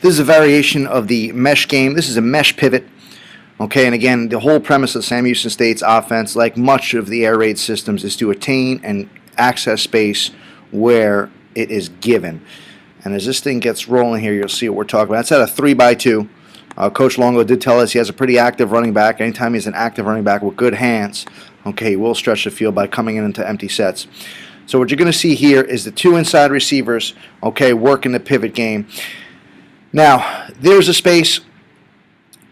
This is a variation of the mesh game. This is a mesh pivot. Okay, and again, the whole premise of Sam Houston State's offense, like much of the air raid systems, is to attain and access space where it is given. And as this thing gets rolling here, you'll see what we're talking about. That's at a 3x2. Coach Longo did tell us he has a pretty active running back. Anytime he's an active running back with good hands, okay, he will stretch the field by coming in into empty sets. So what you're going to see here is the two inside receivers, okay, working the pivot game. Now, there's a space.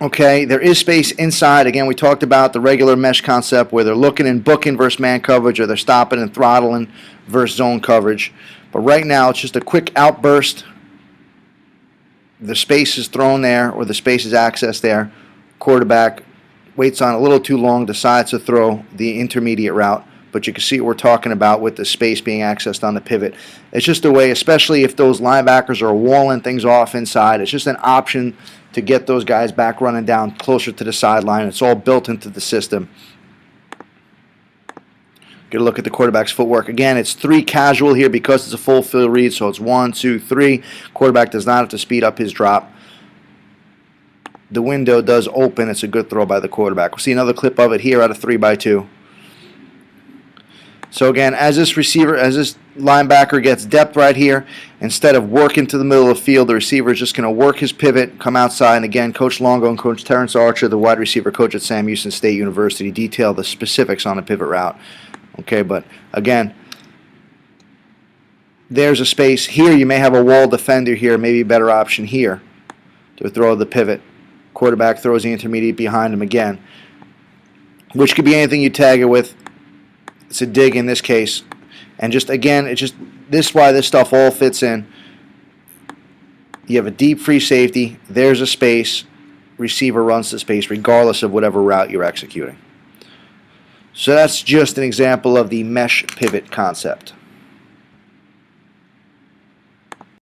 Okay, there is space inside. Again, we talked about the regular mesh concept where they're looking and booking versus man coverage, or they're stopping and throttling versus zone coverage. But right now, it's just a quick outburst. The space is thrown there, or the space is accessed there. Quarterback waits on a little too long, decides to throw the intermediate route. But you can see what we're talking about with the space being accessed on the pivot. It's just a way, especially if those linebackers are walling things off inside, it's just an option to get those guys back running down closer to the sideline. It's all built into the system. Get a look at the quarterback's footwork. Again, it's 3 casual here because it's a full field read, so it's 1, 2, 3. Quarterback does not have to speed up his drop. The window does open. It's a good throw by the quarterback. We'll see another clip of it here at a 3x2. So again, as this linebacker gets depth right here, instead of working to the middle of the field, the receiver is just going to work his pivot, come outside, and again, Coach Longo and Coach Terrence Archer, the wide receiver coach at Sam Houston State University, detail the specifics on the pivot route. Okay, but again, there's a space here. You may have a wall defender here, maybe a better option here to throw the pivot. Quarterback throws the intermediate behind him again, which could be anything you tag it with. It's a dig in this case. And just again, it's just this is why this stuff all fits in. You have a deep free safety. There's a space. Receiver runs the space regardless of whatever route you're executing. So that's just an example of the mesh pivot concept.